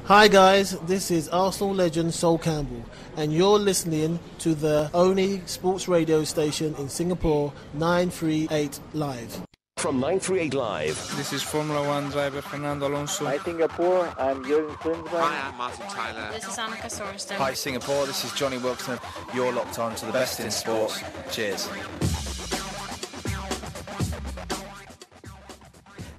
Hi guys, this is Arsenal legend Sol Campbell, and you're listening to the only sports radio station in Singapore, 938 Live. From 938 Live. This is Formula One driver Fernando Alonso. Hi Singapore, I'm Jürgen Klinsmann. Hi, I'm Martin Tyler. This is Annika Sorensen. Hi Singapore, this is Johnny Wilson. You're locked on to the best in sports. Cheers.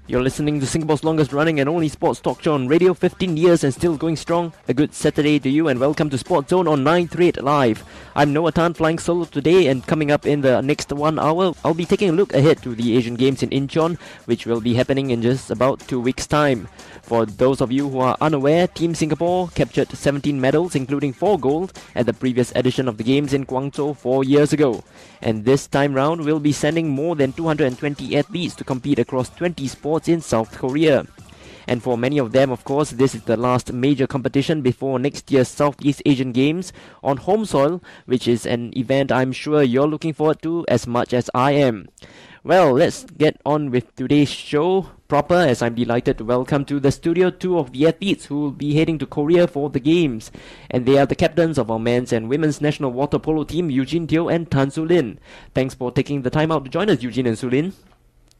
You're listening to Singapore's longest running and only sports talk show on radio, 15 years and still going strong. A good Saturday to you and welcome to SportsZone on 938 Live. I'm Noah Tan, flying solo today, and coming up in the next 1 hour, I'll be taking a look ahead to the Asian Games in Incheon, which will be happening in just about 2 weeks' time. For those of you who are unaware, Team Singapore captured 17 medals, including 4 gold, at the previous edition of the Games in Guangzhou 4 years ago. And this time round, we'll be sending more than 220 athletes to compete across 20 sports in South Korea. And for many of them, of course, this is the last major competition before next year's Southeast Asian Games on home soil, which is an event I'm sure you're looking forward to as much as I am. Well, let's get on with today's show proper, as I'm delighted to welcome to the studio 2 of the athletes who will be heading to Korea for the Games. And they are the captains of our men's and women's national water polo team, Eugene and Tan Lynn. Thanks for taking the time out to join us, Eugene and Lynn.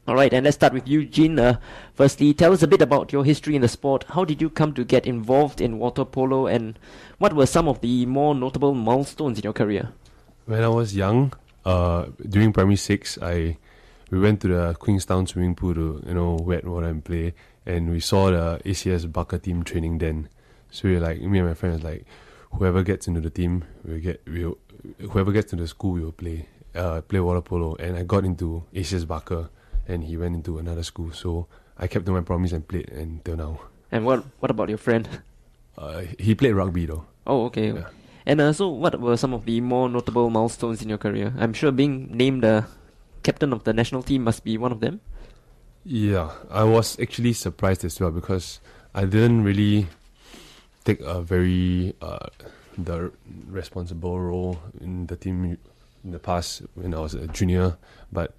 Alright, and let's start with Eugene. Firstly, tell us a bit about your history in the sport. How did you come to get involved in water polo, and what were some of the more notable milestones in your career? When I was young, during primary 6, we went to the Queenstown swimming pool to, wet water and play, and we saw the ACS Barker team training then. So me and my friends, whoever gets into the team, whoever gets to the school, we will play water polo. And I got into ACS Barker, and he went into another school. So I kept to my promise and played until now. And what about your friend? He played rugby though. Oh, okay. Yeah. And so what were some of the more notable milestones in your career? I'm sure being named captain of the national team must be one of them. Yeah, I was actually surprised as well because I didn't really take a very the responsible role in the team in the past when I was a junior, but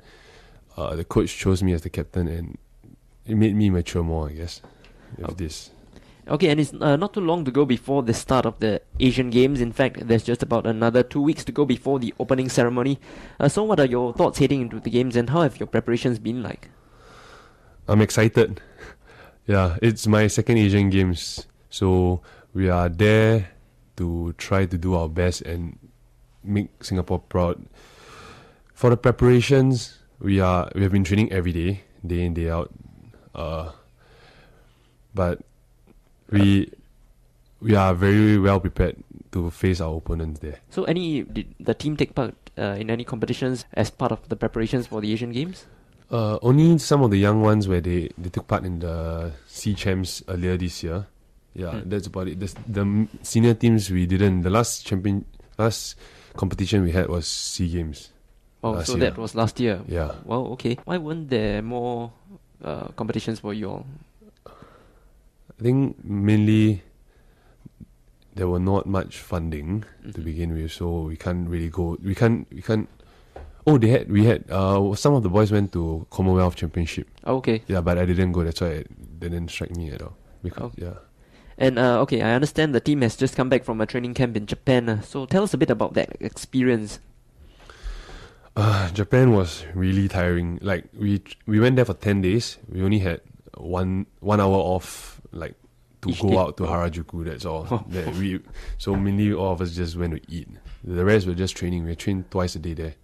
the coach chose me as the captain, and it made me mature more, I guess, with this. Okay, and it's not too long to go before the start of the Asian Games. In fact, there's just about another 2 weeks to go before the opening ceremony. So what are your thoughts heading into the Games, and how have your preparations been like? I'm excited. Yeah, it's my second Asian Games, so we are there to try to do our best and make Singapore proud. For the preparations, we have been training every day, day in, day out. But we are very well prepared to face our opponents there. So did the team take part in any competitions as part of the preparations for the Asian Games? Only some of the young ones where they took part in the SEA Champs earlier this year. Yeah, that's about it. The senior teams we didn't. The last competition we had was SEA Games. Oh, so that was last year. Yeah. Well, okay. Why weren't there more competitions for you all? I think mainly there were not much funding to begin with, so we can't really go. We can't. Oh, we had. Some of the boys went to Commonwealth Championship. Oh, okay. Yeah, but I didn't go. That's why it didn't strike me at all. Because yeah. And okay, I understand the team has just come back from a training camp in Japan. So tell us a bit about that experience. Japan was really tiring. We went there for 10 days. We only had one hour off, to Each go day? out to Harajuku. That's all. So mainly all of us just went to eat. The rest were just training. We trained twice a day there,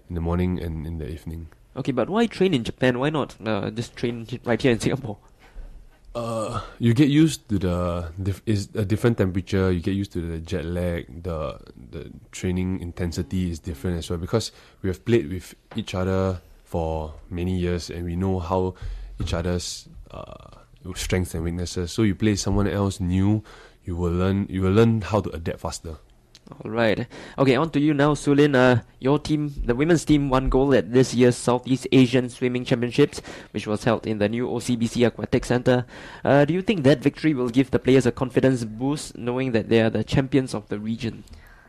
in the morning and in the evening. Okay, but why train in Japan? Why not just train right here in Singapore? You get used to it's a different temperature. You get used to the jet lag. The training intensity is different as well because we have played with each other for many years and we know how each other's strengths and weaknesses. So you play someone else new, you will learn how to adapt faster. Alright. Okay, on to you now, Sulin. Your team, the women's team, won gold at this year's Southeast Asian Swimming Championships, which was held in the new OCBC Aquatic Centre. Do you think that victory will give the players a confidence boost, knowing that they are the champions of the region?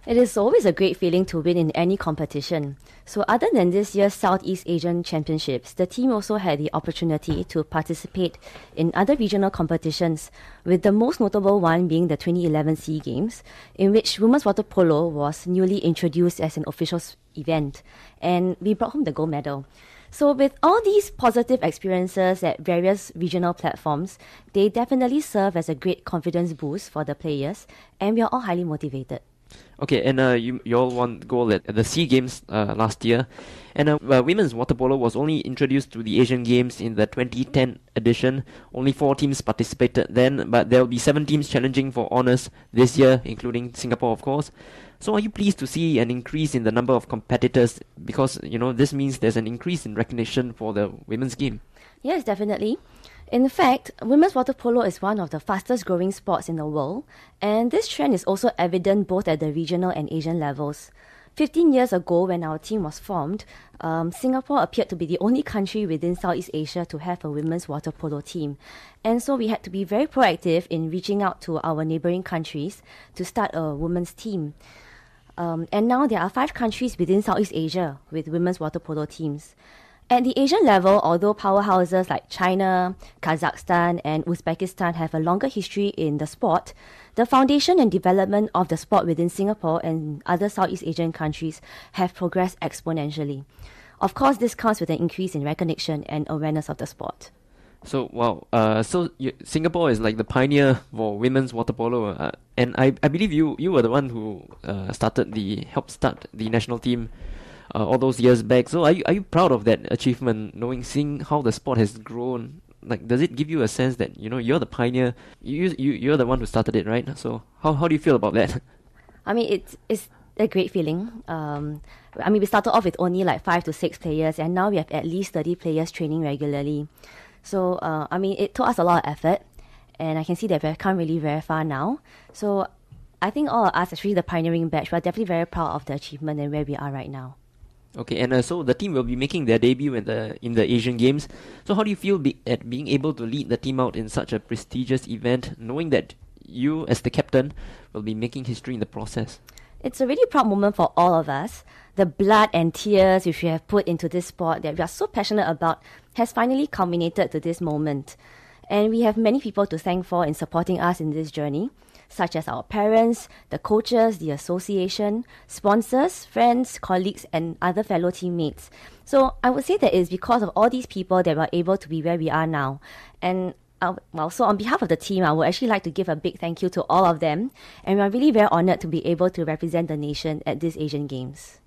It is always a great feeling to win in any competition. So other than this year's Southeast Asian Championships, the team also had the opportunity to participate in other regional competitions, with the most notable one being the 2011 SEA Games, in which women's water polo was newly introduced as an official event, and we brought home the gold medal. So with all these positive experiences at various regional platforms, they definitely serve as a great confidence boost for the players, and we are all highly motivated. Okay, and you all won gold at the SEA Games last year. And women's water polo was only introduced to the Asian Games in the 2010 edition. Only 4 teams participated then, but there will be 7 teams challenging for honours this year, including Singapore, of course. So are you pleased to see an increase in the number of competitors? Because, this means there's an increase in recognition for the women's game. Yes, definitely. In fact, women's water polo is one of the fastest growing sports in the world, and this trend is also evident both at the regional and Asian levels. 15 years ago, when our team was formed, Singapore appeared to be the only country within Southeast Asia to have a women's water polo team. And so we had to be very proactive in reaching out to our neighboring countries to start a women's team. And now there are 5 countries within Southeast Asia with women's water polo teams. At the Asian level, although powerhouses like China, Kazakhstan and Uzbekistan have a longer history in the sport, the foundation and development of the sport within Singapore and other Southeast Asian countries have progressed exponentially. Of course, this comes with an increase in recognition and awareness of the sport. So, wow. Singapore is like the pioneer for women's water polo. And I believe you were the one who helped start the national team all those years back. So are you proud of that achievement, seeing how the sport has grown? Like, does it give you a sense that, you're the pioneer, you're the one who started it, right? So how do you feel about that? I mean, it's a great feeling. We started off with only like 5 to 6 players, and now we have at least 30 players training regularly. So, it took us a lot of effort, and I can see that we've come really very far now. So I think all of us, especially the pioneering batch, we're definitely very proud of the achievement and where we are right now. Okay, and so the team will be making their debut in the Asian Games. So how do you feel at being able to lead the team out in such a prestigious event, knowing that you, as the captain, will be making history in the process? It's a really proud moment for all of us. The blood and tears which we have put into this sport that we are so passionate about has finally culminated to this moment. And we have many people to thank for in supporting us in this journey, such as our parents, the coaches, the association, sponsors, friends, colleagues, and other fellow teammates. So I would say that it's because of all these people that we're able to be where we are now. And so on behalf of the team, I would actually like to give a big thank you to all of them. And we're really very honored to be able to represent the nation at these Asian Games.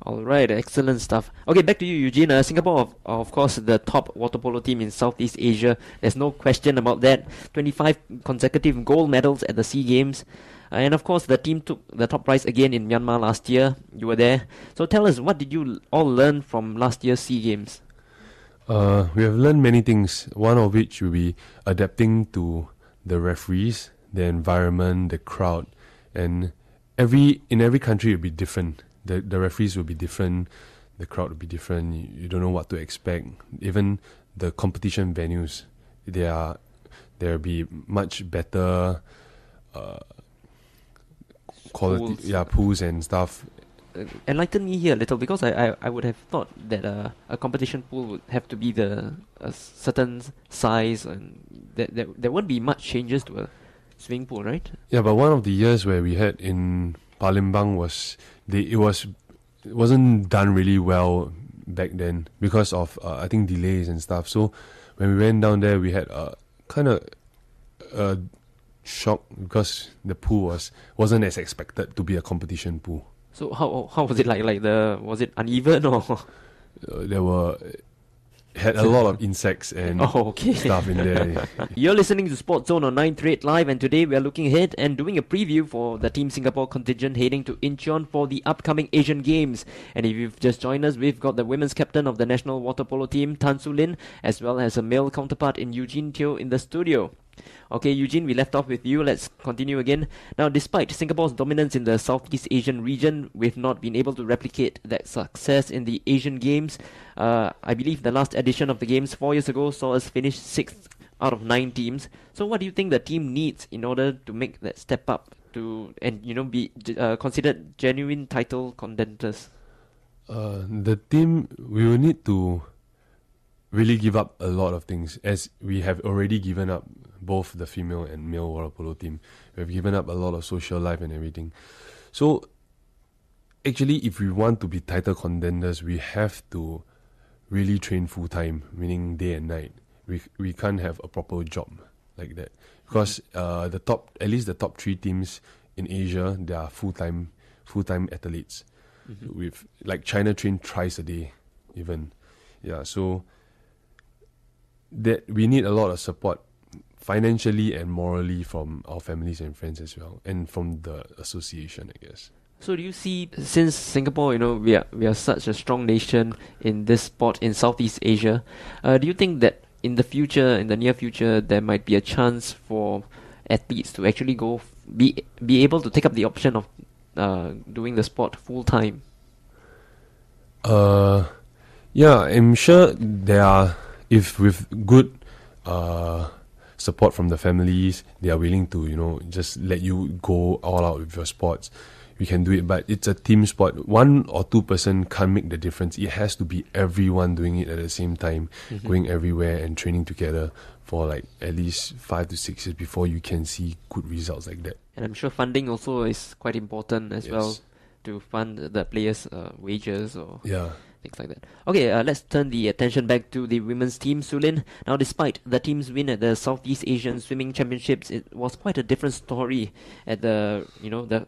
All right, excellent stuff. Okay, back to you, Eugene. Singapore, of course, the top water polo team in Southeast Asia. There's no question about that. 25 consecutive gold medals at the SEA Games. And of course, the team took the top prize again in Myanmar last year. You were there. So tell us, what did you all learn from last year's SEA Games? We have learned many things, one of which will be adapting to the referees, the environment, the crowd. And in every country it will be different. The referees will be different, the crowd will be different, you don't know what to expect. Even the competition venues, there will be much better quality, pools and stuff. Enlighten me here a little, because I would have thought that a competition pool would have to be a certain size, and there won't be much changes to a swimming pool, right? Yeah, but one of the years where we had in Palembang it wasn't done really well back then because of I think delays and stuff. So when we went down there, we had kind of a shock because the pool wasn't as expected to be a competition pool. So how was it like? Was it uneven or? Had a lot of insects and stuff in there. You're listening to SportsZone on 938 Live, and today we are looking ahead and doing a preview for the Team Singapore contingent heading to Incheon for the upcoming Asian Games. And if you've just joined us, we've got the women's captain of the national water polo team, Lynn, as well as a male counterpart in Eugene Teo in the studio. Okay, Eugene, we left off with you. Let's continue again. Now, despite Singapore's dominance in the Southeast Asian region, we've not been able to replicate that success in the Asian Games. I believe the last edition of the Games 4 years ago saw us finish 6th out of 9 teams. So what do you think the team needs in order to make that step up to be considered genuine title contenders? The team, we will need to really give up a lot of things, as we have already given up both the female and male water polo team. We have given up a lot of social life and everything. So actually, if we want to be title contenders, we have to really train full time, meaning day and night. We can't have a proper job like that, because at least the top 3 teams in Asia, they are full time athletes. With like China train thrice a day, even. Yeah, so that we need a lot of support financially and morally from our families and friends as well, and from the association, I guess. So do you see, since Singapore, we are such a strong nation in this sport in Southeast Asia, do you think that in the near future, there might be a chance for athletes to actually be able to take up the option of doing the sport full time? Yeah, I'm sure there are, if with good support from the families, they are willing to, just let you go all out with your sports. We can do it, but it's a team sport. 1 or 2 person can't make the difference. It has to be everyone doing it at the same time, going everywhere and training together for like at least 5 to 6 years before you can see good results like that. And I'm sure funding also is quite important as well, to fund the players' wages or things like that. Okay, let's turn the attention back to the women's team, Lynn. Now, despite the team's win at the Southeast Asian Swimming Championships, it was quite a different story at the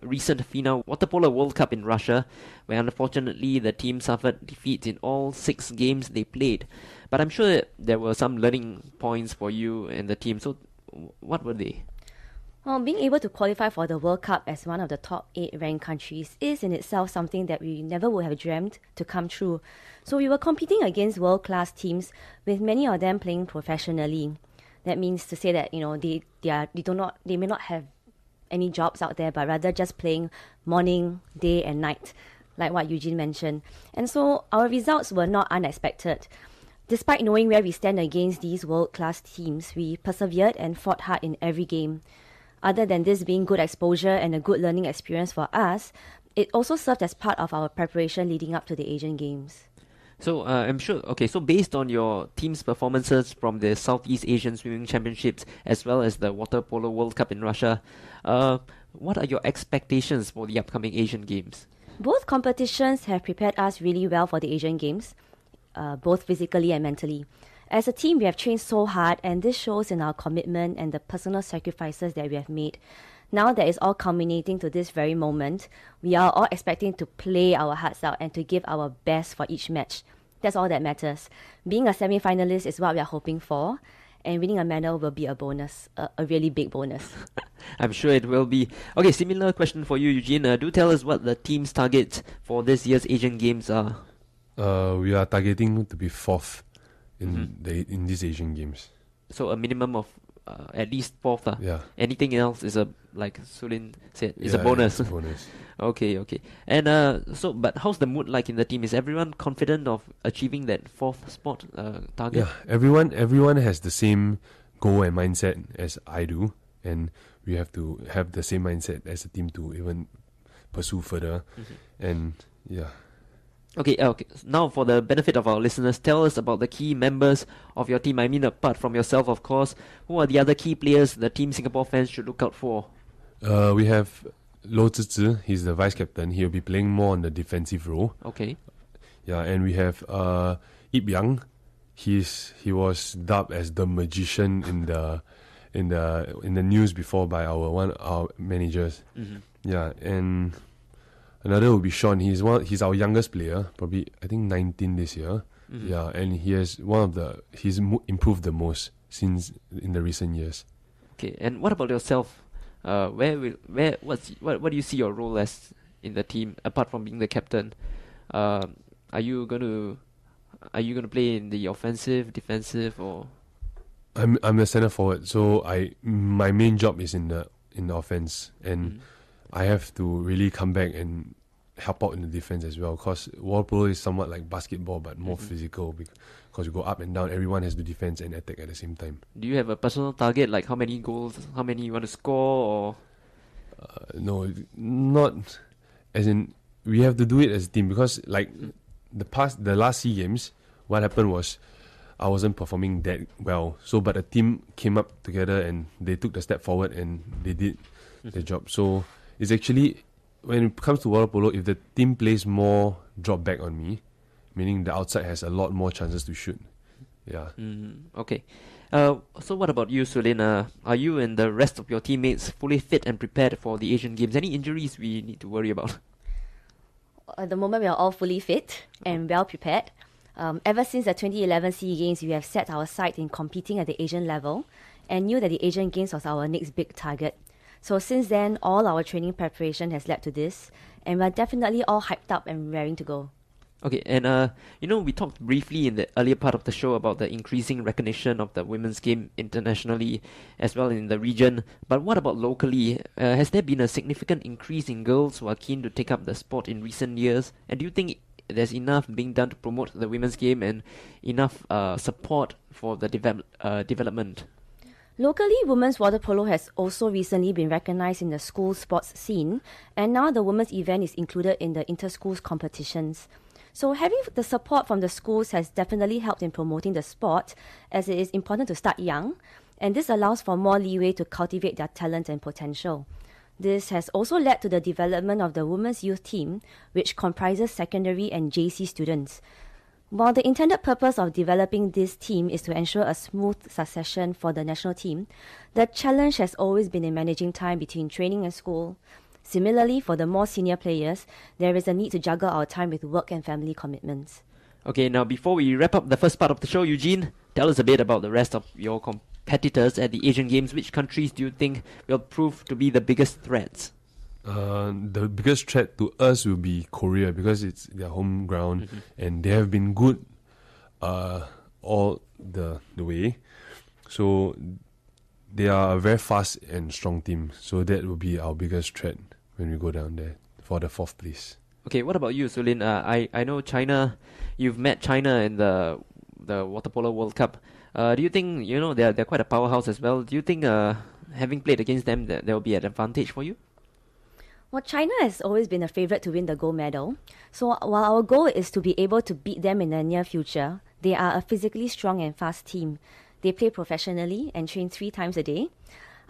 recent FINA Water Polo World Cup in Russia, where unfortunately the team suffered defeats in all 6 games they played. But I'm sure there were some learning points for you and the team. So, what were they? Well, being able to qualify for the World Cup as one of the top 8 ranked countries is in itself something that we never would have dreamt to come true. So we were competing against world-class teams, with many of them playing professionally. That means to say that they may not have any jobs out there, but rather just playing morning, day, and night, like what Eugene mentioned. And so our results were not unexpected. Despite knowing where we stand against these world-class teams, we persevered and fought hard in every game. Other than this being good exposure and a good learning experience for us, it also served as part of our preparation leading up to the Asian Games. So I'm sure, so based on your team's performances from the Southeast Asian Swimming Championships as well as the Water Polo World Cup in Russia, what are your expectations for the upcoming Asian Games? Both competitions have prepared us really well for the Asian Games, both physically and mentally. As a team, we have trained so hard, and this shows in our commitment and the personal sacrifices that we have made. Now that it's all culminating to this very moment, we are all expecting to play our hearts out and to give our best for each match. That's all that matters. Being a semi-finalist is what we are hoping for, and winning a medal will be a bonus, a really big bonus. I'm sure it will be. Okay, similar question for you, Eugene. Do tell us what the team's targets for this year's Asian Games are. We are targeting to be 4th in these Asian Games. So a minimum of at least 4th. Yeah. Anything else is like Sulin said, is a bonus. It's a bonus. Okay. And but how's the mood like in the team? Is everyone confident of achieving that 4th spot target? Yeah, everyone has the same goal and mindset as I do, and we have to have the same mindset as a team to even pursue further. And yeah. Okay. Now, for the benefit of our listeners, tell us about the key members of your team. I mean, apart from yourself, of course. Who are the other key players the Team Singapore fans should look out for? We have Lo Zizhi. He's the vice captain. He'll be playing more on the defensive role. Okay. Yeah, and we have Ip Yang. He was dubbed as the magician in the news before by our managers. Yeah, and another will be Sean. He's our youngest player, probably I think 19 this year. Yeah, and he has he's improved the most since in the recent years. Okay, and what about yourself? What do you see your role as in the team apart from being the captain? Are you gonna play in the offensive, defensive, or? I'm a centre forward, so my main job is in the offense, and I have to really come back and help out in the defense as well, because water polo is somewhat like basketball but more physical, because you go up and down. Everyone has to defend and attack at the same time. Do you have a personal target, like how many goals, how many you want to score, or? No, not as in we have to do it as a team because like the last SEA Games, what happened was I wasn't performing that well. So but the team came up together and they took the step forward and they did their job. So it's actually when it comes to water polo, if the team plays more drop back on me, meaning the outside has a lot more chances to shoot. Yeah. Okay. So what about you, Lynn? Are you and the rest of your teammates fully fit and prepared for the Asian Games? Any injuries we need to worry about? At the moment, we are all fully fit and well prepared. Ever since the 2011 SEA Games, we have set our sight in competing at the Asian level and knew that the Asian Games was our next big target. So since then, all our training preparation has led to this, and we're definitely all hyped up and raring to go. Okay, and we talked briefly in the earlier part of the show about the increasing recognition of the women's game internationally as well in the region. But what about locally? Has there been a significant increase in girls who are keen to take up the sport in recent years? And do you think there's enough being done to promote the women's game and enough support for the development? Locally, women's water polo has also recently been recognized in the school sports scene, and now the women's event is included in the inter-schools competitions. So having the support from the schools has definitely helped in promoting the sport, as it is important to start young, and this allows for more leeway to cultivate their talent and potential. This has also led to the development of the women's youth team, which comprises secondary and JC students. While the intended purpose of developing this team is to ensure a smooth succession for the national team, the challenge has always been in managing time between training and school. Similarly, for the more senior players, there is a need to juggle our time with work and family commitments. Okay, now before we wrap up the first part of the show, Eugene, tell us a bit about the rest of your competitors at the Asian Games. Which countries do you think will prove to be the biggest threats? The biggest threat to us will be Korea because it's their home ground and they have been good all the way. So they are a very fast and strong team. So that will be our biggest threat when we go down there for the fourth place. Okay, what about you, Lynn? I know China. You've met China in the Water Polo World Cup. Do you think they're quite a powerhouse as well? Do you think having played against them there will be an advantage for you? Well, China has always been a favourite to win the gold medal. So while our goal is to be able to beat them in the near future, they are a physically strong and fast team. They play professionally and train 3 times a day.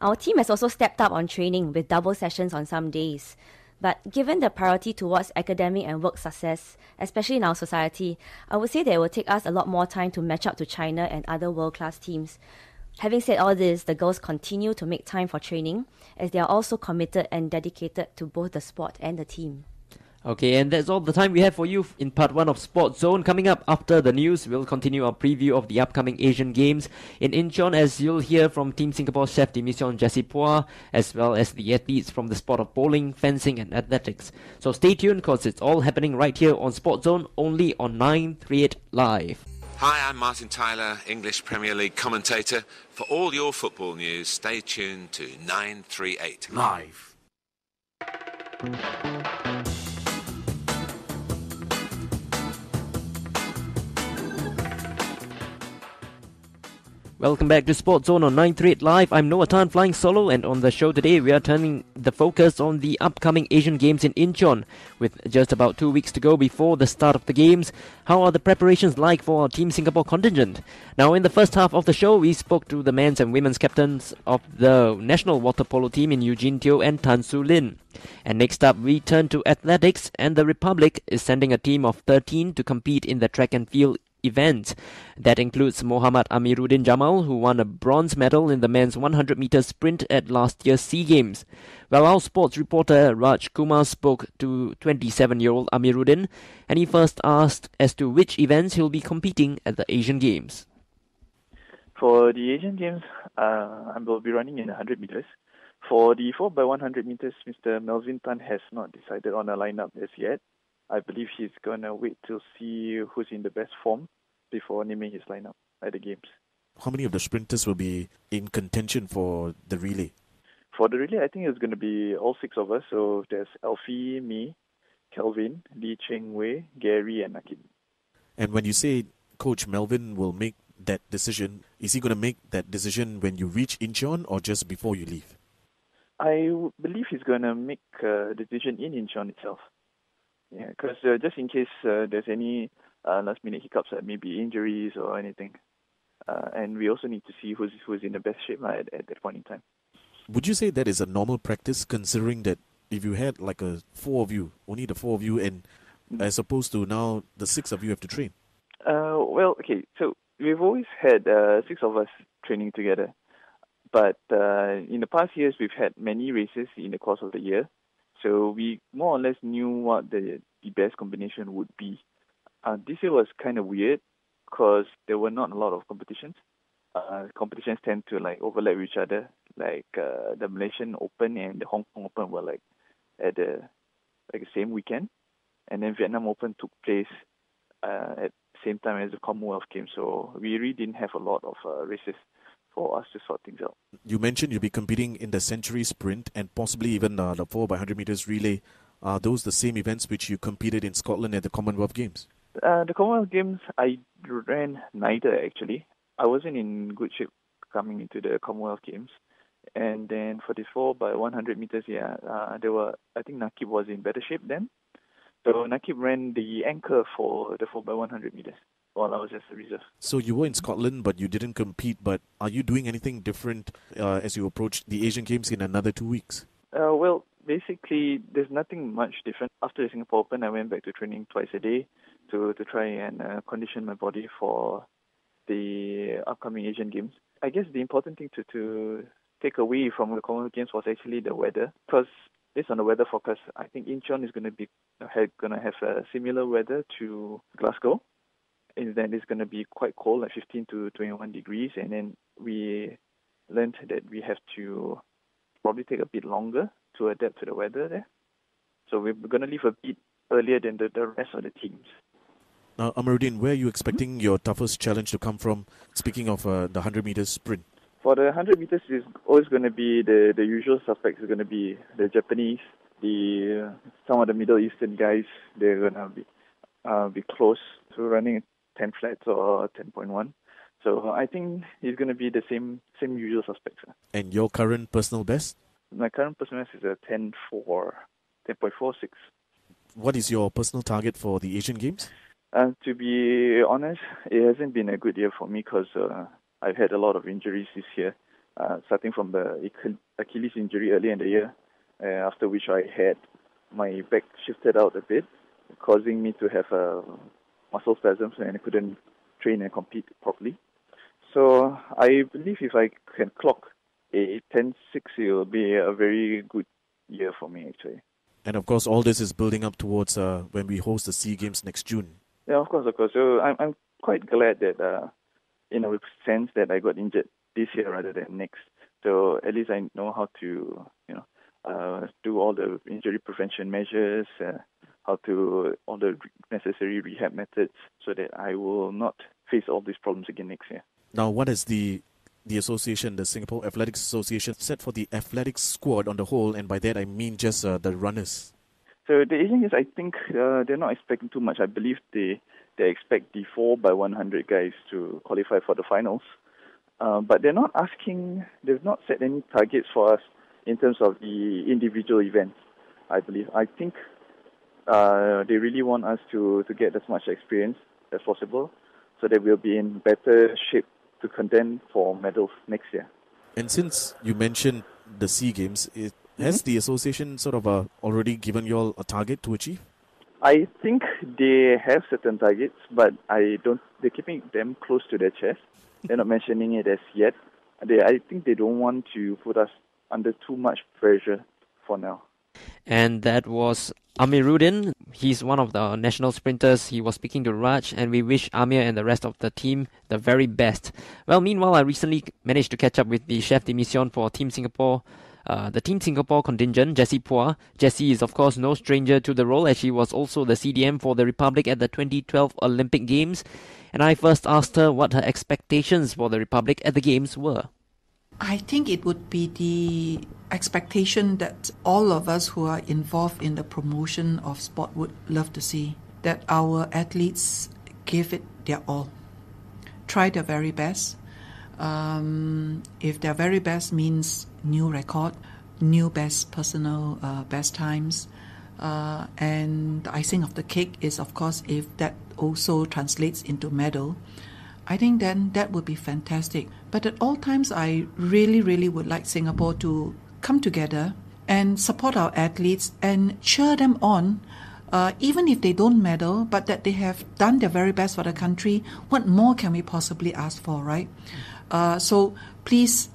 Our team has also stepped up on training with double sessions on some days. But given the priority towards academic and work success, especially in our society, I would say that it will take us a lot more time to match up to China and other world-class teams. Having said all this, the girls continue to make time for training as they are also committed and dedicated to both the sport and the team. Okay, and that's all the time we have for you in part 1 of SportsZone. Coming up after the news, we'll continue our preview of the upcoming Asian Games in Incheon, as you'll hear from Team Singapore chef de mission Jessie Phua, as well as the athletes from the sport of bowling, fencing and athletics. So stay tuned because it's all happening right here on SportsZone, only on 938 Live. Hi, I'm Martin Tyler, English Premier League commentator. For all your football news, stay tuned to 938 Live. Welcome back to SportsZone on 938 Live. I'm Noah Tan, flying solo, and on the show today we are turning the focus on the upcoming Asian Games in Incheon. With just about 2 weeks to go before the start of the Games, how are the preparations like for our Team Singapore contingent? Now, in the first half of the show, we spoke to the men's and women's captains of the national water polo team in Eugene Teo and Tan Su Lin. And next up, we turn to athletics, and the Republic is sending a team of 13 to compete in the track and field event. That includes Mohammad Amirudin Jamal, who won a bronze medal in the men's 100-meter sprint at last year's SEA Games. Well, our sports reporter Raj Kumar spoke to 27-year-old Amirudin, and he first asked as to which events he'll be competing at the Asian Games. For the Asian Games, I will be running in 100 meters. For the 4x100 meters, Mr. Melvin Tan has not decided on a lineup as yet. I believe he's going to wait to see who's in the best form before naming his lineup at the Games. How many of the sprinters will be in contention for the relay? For the relay, I think it's going to be all 6 of us. So there's Alfie, me, Kelvin, Lee Cheng Wei, Gary, and Akin. And when you say Coach Melvin will make that decision, is he going to make that decision when you reach Incheon or just before you leave? believe he's going to make a decision in Incheon itself. Yeah, because just in case there's any last-minute hiccups, maybe injuries or anything. And we also need to see who's in the best shape at that point in time. Would you say that is a normal practice, considering that if you had like only the four of you, and as opposed to now the six of you have to train? Well, okay, so we've always had 6 of us training together. But in the past years, we've had many races in the course of the year. So we more or less knew what the best combination would be. This year was kind of weird because there were not a lot of competitions. Competitions tend to overlap each other. The Malaysian Open and the Hong Kong Open were at the same weekend, and then Vietnam Open took place at the same time as the Commonwealth Games. So we really didn't have a lot of races for us to sort things out. You mentioned you'll be competing in the century sprint and possibly even the 4x100 meters relay. Are those the same events which you competed in Scotland at the Commonwealth Games? The Commonwealth Games, I ran neither actually. I wasn't in good shape coming into the Commonwealth Games. And then for this 4x100 meters, I think Nakib was in better shape then. So Nakib ran the anchor for the 4x100 meters while I was just a reserve. So you were in Scotland, but you didn't compete. But are you doing anything different as you approach the Asian Games in another 2 weeks? Well, basically, there's nothing much different. After the Singapore Open, I went back to training twice a day to try and condition my body for the upcoming Asian Games. I guess the important thing to take away from the Commonwealth Games was actually the weather, because based on the weather forecast, I think Incheon is going to have a similar weather to Glasgow. And then it's going to be quite cold, 15 to 21 degrees, and then we learned that we have to probably take a bit longer to adapt to the weather there. So we're going to leave a bit earlier than the rest of the teams. Now, Amirudin, where are you expecting your toughest challenge to come from, speaking of the 100 meters sprint? For the 100 meters, it's always going to be the usual suspects. It's going to be the Japanese, some of the Middle Eastern guys. They're going to be close to running 10 flats or 10.1. So I think it's going to be the same usual suspects. And your current personal best? My current personal best is a 10.46. What is your personal target for the Asian Games? To be honest, it hasn't been a good year for me because I've had a lot of injuries this year, starting from the Achilles injury earlier in the year, after which I had my back shifted out a bit, causing me to have muscle spasms and I couldn't train and compete properly. So I believe if I can clock a 10.6, it will be a very good year for me actually. And of course, all this is building up towards when we host the SEA Games next June. Yeah, of course. So I'm quite glad that, in a sense, that I got injured this year rather than next. So at least I know how to, do all the injury prevention measures, all the necessary rehab methods, so that I will not face all these problems again next year. Now, what is the association, the Singapore Athletics Association, set for the athletics squad on the whole? And by that I mean just the runners. So the Asian Games, I think they're not expecting too much. I believe they expect the 4x100 guys to qualify for the finals. But they've not set any targets for us in terms of the individual events, I believe. I think they really want us to get as much experience as possible so that we'll be in better shape to contend for medals next year. And since you mentioned the SEA Games, has the association sort of already given you all a target to achieve? I think they have certain targets, but they're keeping them close to their chest. They're not mentioning it as yet. I think they don't want to put us under too much pressure for now. And that was Amirudin. He's one of the national sprinters. He was speaking to Raj, and we wish Amir and the rest of the team the very best. Well, meanwhile, I recently managed to catch up with the chef de mission for Team Singapore, the Team Singapore contingent, Jessie Phua. Jessie is, of course, no stranger to the role, as she was also the CDM for the Republic at the 2012 Olympic Games. And I first asked her what her expectations for the Republic at the Games were. I think it would be the expectation that all of us who are involved in the promotion of sport would love to see, that our athletes give it their all, try their very best. If their very best means new record, new personal best times. And the icing of the cake is, of course, if that also translates into medal, I think then that would be fantastic. But at all times, I really, really would like Singapore to come together and support our athletes and cheer them on, even if they don't medal, but that they have done their very best for the country. What more can we possibly ask for, right? So please,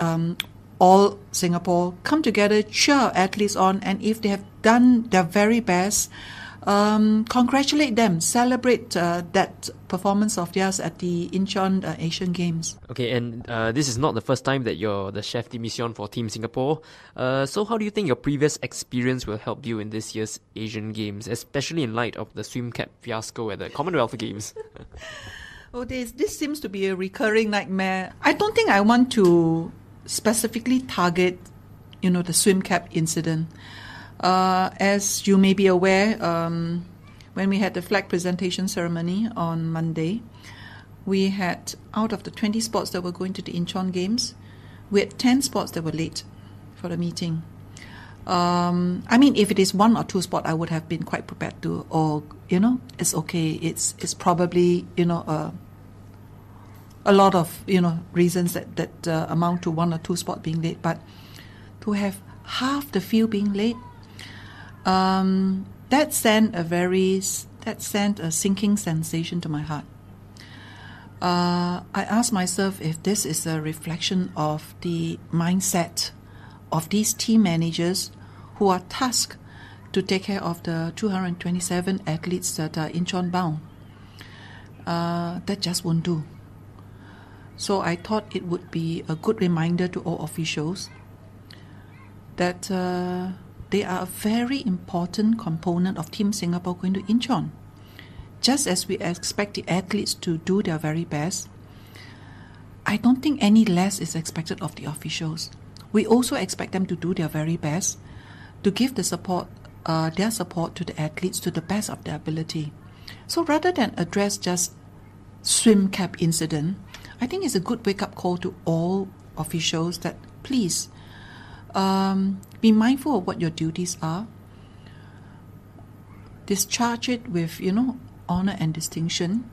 all Singapore, come together, cheer our athletes on, and if they have done their very best, congratulate them, celebrate that performance of theirs at the Incheon Asian Games. Okay, and this is not the first time that you're the chef de mission for Team Singapore. So how do you think your previous experience will help you in this year's Asian Games, especially in light of the swim cap fiasco at the Commonwealth Games? Oh, this seems to be a recurring nightmare. I don't think I want to specifically target, the swim cap incident. As you may be aware, when we had the flag presentation ceremony on Monday, we had, out of the 20 sports that were going to the Incheon Games, we had 10 sports that were late for the meeting. If it is one or two sports, I would have been quite prepared to, it's okay. It's probably, a lot of, reasons that amount to one or two sports being late. But to have half the field being late, that sent a sinking sensation to my heart. I asked myself if this is a reflection of the mindset of these team managers who are tasked to take care of the 227 athletes that are Incheon bound. That just won't do. So I thought it would be a good reminder to all officials that they are a very important component of Team Singapore going to Incheon. Just as we expect the athletes to do their very best, I don't think any less is expected of the officials. We also expect them to do their very best to give the support, their support to the athletes to the best of their ability. So rather than address just swim cap incident, I think it's a good wake-up call to all officials that please be mindful of what your duties are. Discharge it with, honor and distinction.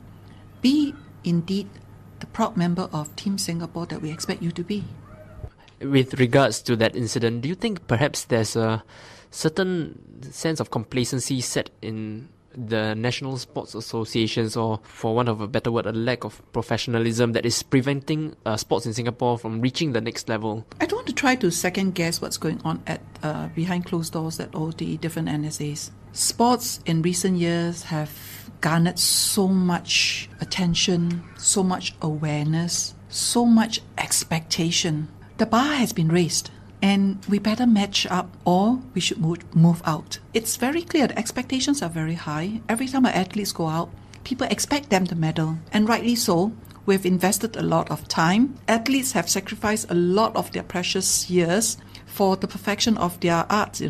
Be indeed the proud member of Team Singapore that we expect you to be. With regards to that incident, do you think perhaps there's a certain sense of complacency set in the national sports associations, or for want of a better word, a lack of professionalism that is preventing sports in Singapore from reaching the next level? I don't want to try to second guess what's going on at behind closed doors at all the different NSAs. Sports in recent years have garnered so much attention, so much awareness, so much expectation. The bar has been raised, and we better match up or we should move out. It's very clear the expectations are very high. Every time our athletes go out, people expect them to medal, and rightly so. We've invested a lot of time. Athletes have sacrificed a lot of their precious years for the perfection of their art,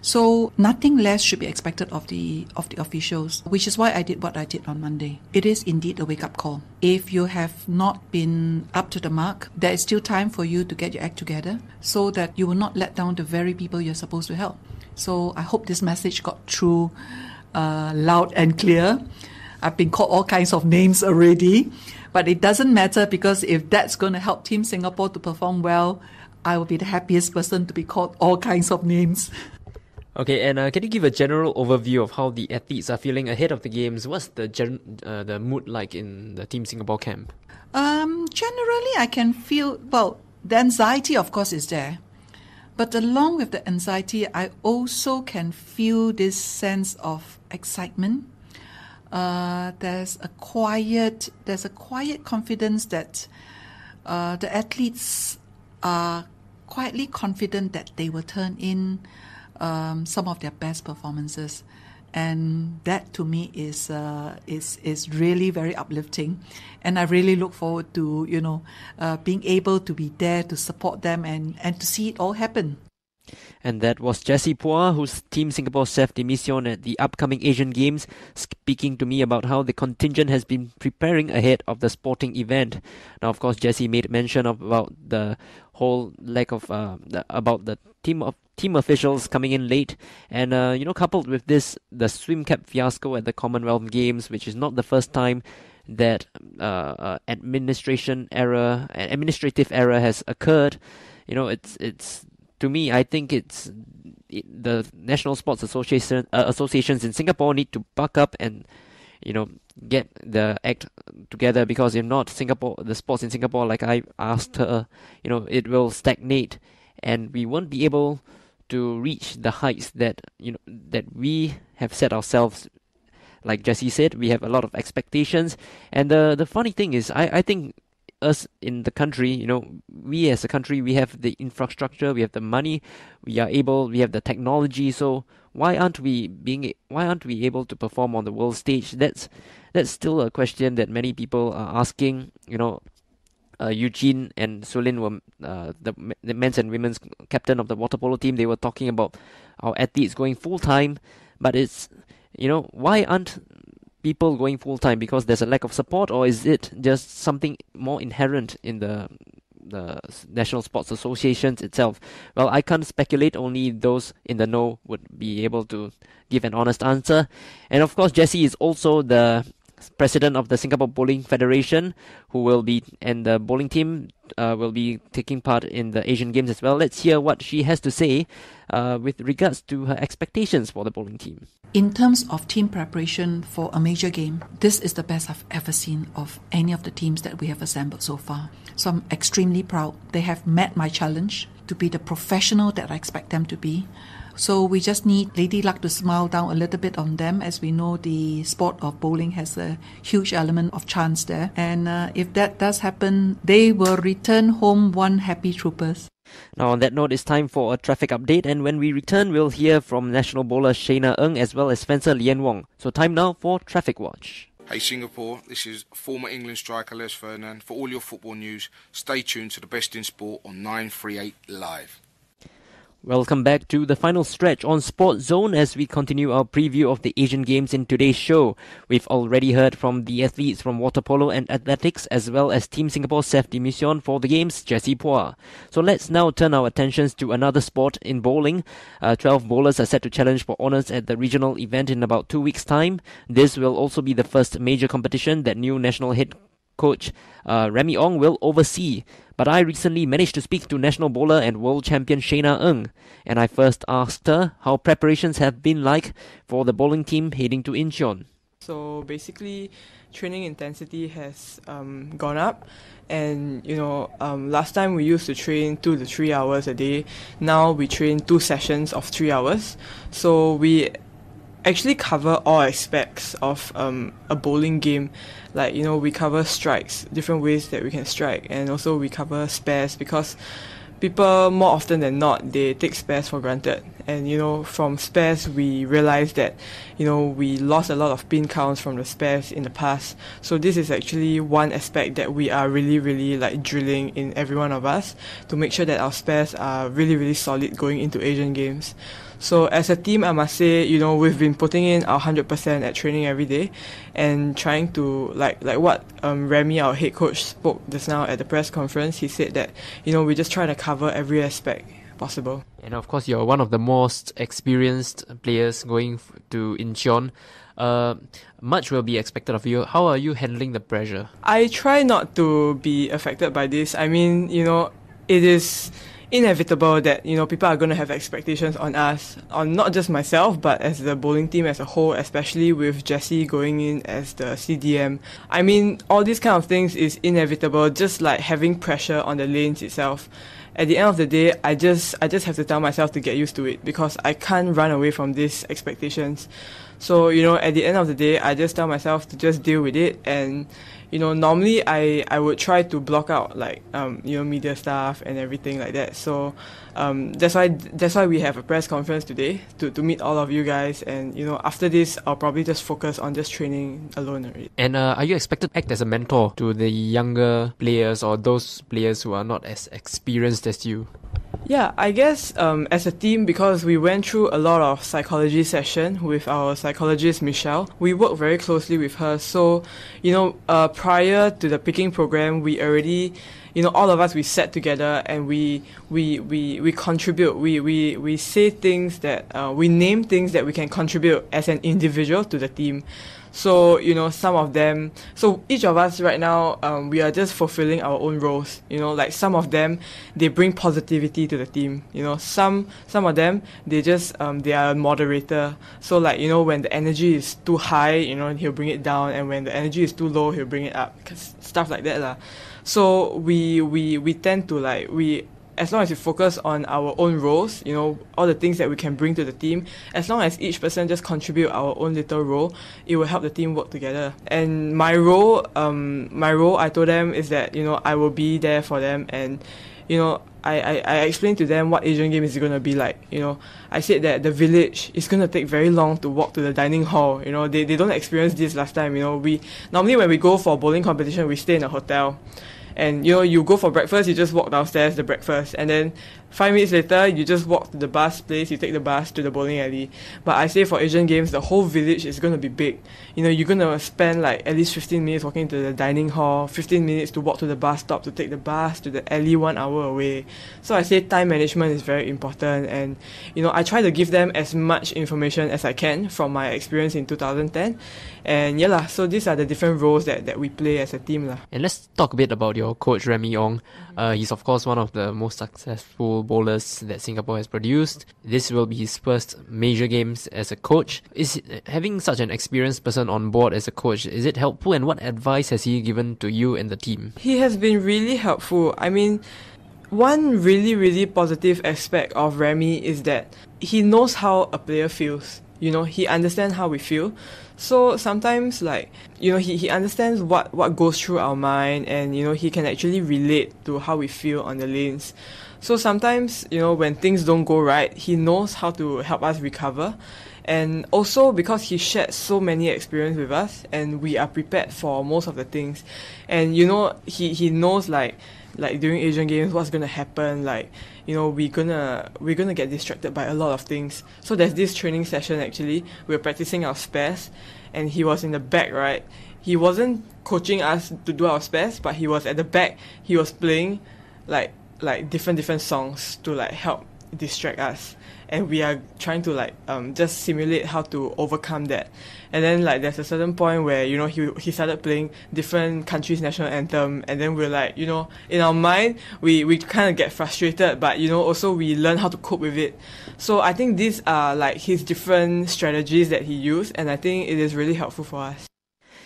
So nothing less should be expected of the officials, which is why I did what I did on Monday. It is indeed a wake-up call. If you have not been up to the mark, there is still time for you to get your act together so that you will not let down the very people you're supposed to help. So I hope this message got through loud and clear. I've been called all kinds of names already, but it doesn't matter, because if that's going to help Team Singapore to perform well, I will be the happiest person to be called all kinds of names. Okay, and can you give a general overview of how the athletes are feeling ahead of the games? What's the mood like in the Team Singapore camp? Generally, I can feel, the anxiety, of course, is there. But along with the anxiety, I also can feel this sense of excitement. There's a quiet confidence that the athletes are quietly confident that they will turn in some of their best performances, and that to me is really very uplifting, and I really look forward to being able to be there to support them and to see it all happen. And that was Jessie Phua, who's Team Singapore chef de mission at the upcoming Asian Games, speaking to me about how the contingent has been preparing ahead of the sporting event. Now, of course, Jessie made mention about the whole lack of about the team officials coming in late, and coupled with this, the swim cap fiasco at the Commonwealth Games, which is not the first time that administrative error has occurred. It's to me, I think the National Sports Associations in Singapore need to buck up and get the act together, because if not, the sports in Singapore, like I asked her, it will stagnate, and we won't be able to reach the heights that we have set ourselves. Like Jessie said, we have a lot of expectations, and the funny thing is, I think us in the country, we as a country, we have the infrastructure, we have the money, we have the technology. So why aren't we able to perform on the world stage? That's still a question that many people are asking. Eugene and Lynn were the men's and women's captain of the water polo team. They were talking about our athletes going full time, but it's why aren't people going full time? Because there's a lack of support, or is it just something more inherent in the National Sports Associations itself? Well, I can't speculate. Only those in the know would be able to give an honest answer. And of course, Jessie is also the president of the Singapore Bowling Federation, and the bowling team will be taking part in the Asian Games as well. Let's hear what she has to say with regards to her expectations for the bowling team. In terms of team preparation for a major game, this is the best I've ever seen of any of the teams that we have assembled so far. So I'm extremely proud. They have met my challenge to be the professional that I expect them to be. So we just need Lady Luck to smile down a little bit on them, as we know the sport of bowling has a huge element of chance there. And if that does happen, they will return home one happy troopers. Now, on that note, it's time for a traffic update, and when we return, we'll hear from national bowler Shayna as well as fencer Liane Wong. So time now for Traffic Watch. Hey Singapore, this is former England striker Les Ferdinand. For all your football news, stay tuned to the best in sport on 938 Live. Welcome back to the final stretch on SportsZone as we continue our preview of the Asian Games in today's show. We've already heard from the athletes from water polo and athletics, as well as Team Singapore chef de mission for the Games, Jessie Phua. So let's now turn our attentions to another sport in bowling. 12 bowlers are set to challenge for honours at the regional event in about 2 weeks' time. This will also be the first major competition that new national head coach Remy Ong will oversee. But I recently managed to speak to national bowler and world champion Shayna, and I first asked her how preparations have been like for the bowling team heading to Incheon. So basically, training intensity has gone up, and last time we used to train 2 to 3 hours a day. Now we train 2 sessions of 3 hours. So we actually cover all aspects of a bowling game. Like, we cover strikes, different ways that we can strike, and also we cover spares, because people more often than not, they take spares for granted. And from spares we realized that we lost a lot of pin counts from the spares in the past. So this is actually one aspect that we are really, really drilling in every one of us, to make sure that our spares are really, really solid going into Asian Games. So as a team, I must say, we've been putting in our 100% at training every day, and trying to, like what Remy, our head coach, spoke just now at the press conference. He said that, we just try to cover every aspect possible. And of course, you're one of the most experienced players going to Incheon. Much will be expected of you. How are you handling the pressure? I try not to be affected by this. I mean, it is inevitable that people are going to have expectations on us, on not just myself but as the bowling team as a whole, especially with Jessie going in as the CDM. I mean, all these kind of things is inevitable, just like having pressure on the lanes itself. At the end of the day, I just have to tell myself to get used to it, because I can't run away from these expectations. So at the end of the day, I just tell myself to just deal with it. And normally I would try to block out media stuff and everything like that. So that's why we have a press conference today to meet all of you guys. And after this, I'll probably just focus on just training alone already. And are you expected to act as a mentor to the younger players, or those players who are not as experienced as you? Yeah, I guess as a team, because we went through a lot of psychology session with our psychologist Michelle, we work very closely with her. So, prior to the picking program, we already, all of us, we sat together and we contribute. We say things that we name things that we can contribute as an individual to the team. So, some of them, so each of us right now, we are just fulfilling our own roles. Like some of them, they bring positivity to the team. Some of them, they just, they are a moderator. So like, when the energy is too high, he'll bring it down. And when the energy is too low, he'll bring it up. Stuff like that lah. So we tend to as long as we focus on our own roles, all the things that we can bring to the team, as long as each person just contribute our own little role, it will help the team work together. And my role, I told them is that, I will be there for them, and, I explained to them what Asian Games is going to be like. I said that the village is going to take very long to walk to the dining hall. They don't experience this last time. We normally, when we go for bowling competition, we stay in a hotel. And, you go for breakfast, you just walk downstairs to breakfast. And then 5 minutes later, you just walk to the bus place, you take the bus to the bowling alley. But I say for Asian Games, the whole village is going to be big. You're going to spend at least 15 minutes walking to the dining hall, 15 minutes to walk to the bus stop to take the bus to the alley 1 hour away. So I say time management is very important. And, I try to give them as much information as I can from my experience in 2010. And so these are the different roles that we play as a team lah. And let's talk a bit about your coach, Remy Ong. He's of course one of the most successful bowlers that Singapore has produced. This will be his first major games as a coach. Is having such an experienced person on board as a coach, is it helpful, and what advice has he given to you and the team? He has been really helpful. I mean, one really, really positive aspect of Remy is that he knows how a player feels. He understands how we feel. So sometimes, he understands what goes through our mind, and, he can actually relate to how we feel on the lanes. So sometimes, when things don't go right, he knows how to help us recover. And also because he shared so many experience with us, and we are prepared for most of the things. And, he knows, like during Asian Games, what's going to happen, we're gonna get distracted by a lot of things. So there's this training session, actually, we're practicing our spares, and he was in the back, right? He wasn't coaching us to do our spares, but he was at the back. He was playing like different songs to help distract us, and we are trying to just simulate how to overcome that. And then there's a certain point where he started playing different countries' national anthem, and then we're in our mind we kind of get frustrated, but also we learn how to cope with it. So I think these are his different strategies that he used, and I think it is really helpful for us.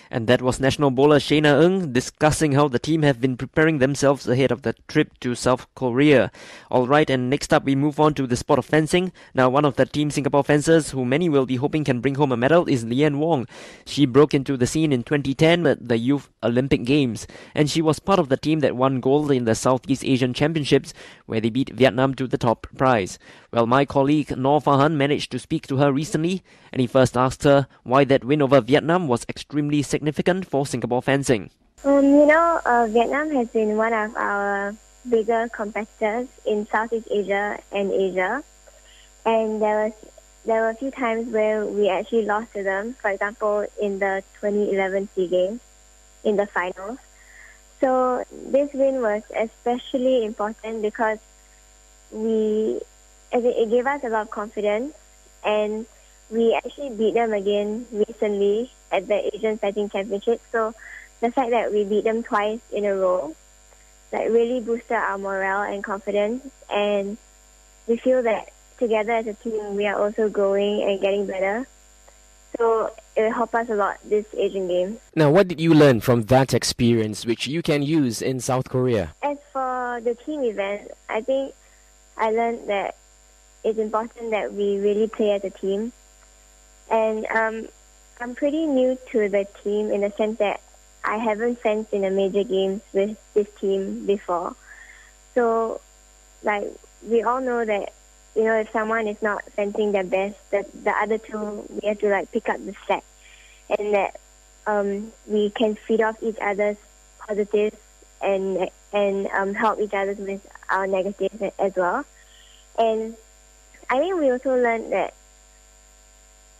And that was national bowler Shayna Ng discussing how the team have been preparing themselves ahead of the trip to South Korea. Alright, and next up we move on to the sport of fencing. Now, one of the Team Singapore fencers who many will be hoping can bring home a medal is Liane Wong. She broke into the scene in 2010 at the Youth Olympic Games, and she was part of the team that won gold in the Southeast Asian Championships, where they beat Vietnam to the top prize. Well, my colleague Noor Fahan managed to speak to her recently, and he first asked her why that win over Vietnam was extremely significant for Singapore fencing. Vietnam has been one of our bigger competitors in Southeast Asia and Asia, and there were a few times where we actually lost to them. For example, in the 2011 SEA Games, in the finals. So this win was especially important because it gave us a lot of confidence, and we actually beat them again recently at the Asian Fencing Championship. So the fact that we beat them twice in a row really boosted our morale and confidence, and we feel that together as a team we are also growing and getting better. So it will help us a lot this Asian Games. Now, what did you learn from that experience which you can use in South Korea? As for the team event, I think I learned that it's important that we really play as a team. And I'm pretty new to the team in the sense that I haven't fenced in a major games with this team before. So, we all know that, if someone is not fencing their best, that the other two, we have to pick up the slack, and that we can feed off each other's positives and help each other with our negatives as well. And I think we also learned that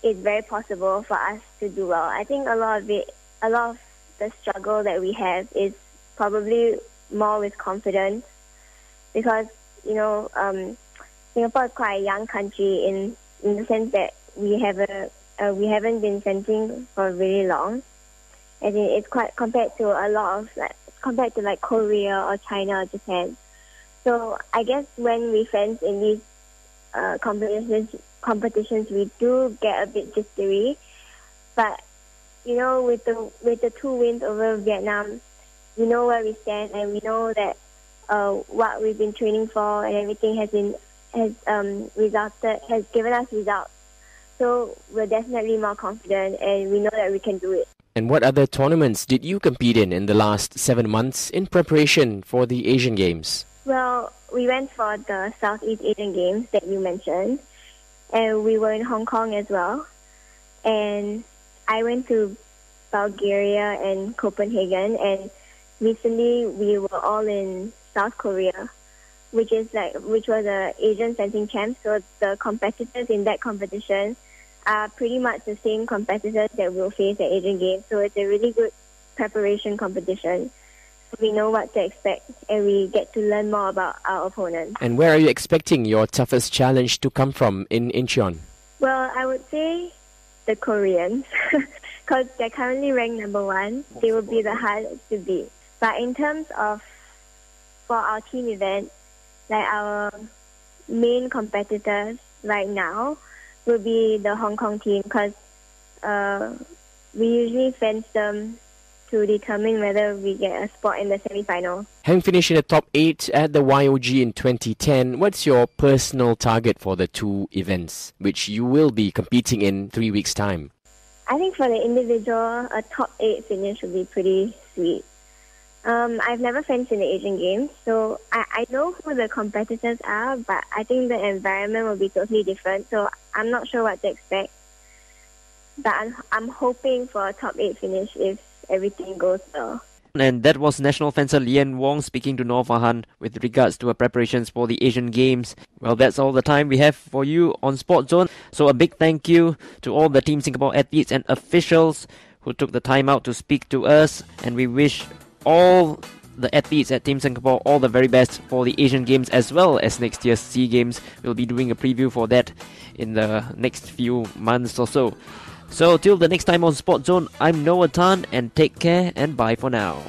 it's very possible for us to do well. I think a lot of the struggle that we have is probably more with confidence, because Singapore is quite a young country in the sense that we haven't been fencing for really long. I think it's quite compared to Korea or China or Japan. So I guess when we fence in these competitions, we do get a bit jittery. But with the 2 wins over Vietnam, we know where we stand, and we know that what we've been training for and everything has given us results. So we're definitely more confident, and we know that we can do it. And what other tournaments did you compete in the last 7 months in preparation for the Asian Games? Well, we went for the Southeast Asian Games that you mentioned, and we were in Hong Kong as well. And I went to Bulgaria and Copenhagen, and recently we were all in South Korea, which was the Asian fencing champs. So the competitors in that competition are pretty much the same competitors that we'll face at Asian Games. So it's a really good preparation competition. We know what to expect, and we get to learn more about our opponents. And where are you expecting your toughest challenge to come from in Incheon? Well, I would say the Koreans, because they're currently ranked number 1. They will be the hardest to beat. But in terms of for our team event, like our main competitors right now will be the Hong Kong team, because we usually fence them to determine whether we get a spot in the semi-final. Having finished in the top 8 at the YOG in 2010, what's your personal target for the 2 events, which you will be competing in 3 weeks' time? I think for the individual, a top 8 finish would be pretty sweet. I've never fenced in the Asian Games, so I know who the competitors are, but I think the environment will be totally different, so I'm not sure what to expect. But I'm hoping for a top 8 finish if everything goes well. And that was national fencer Liane Wong speaking to Noor Farhan with regards to her preparations for the Asian Games. Well, that's all the time we have for you on SportsZone. So a big thank you to all the Team Singapore athletes and officials who took the time out to speak to us. And we wish all the athletes at Team Singapore all the very best for the Asian Games as well as next year's SEA Games. We'll be doing a preview for that in the next few months or so. So till the next time on SportsZone, I'm Noah Tan, and take care and bye for now.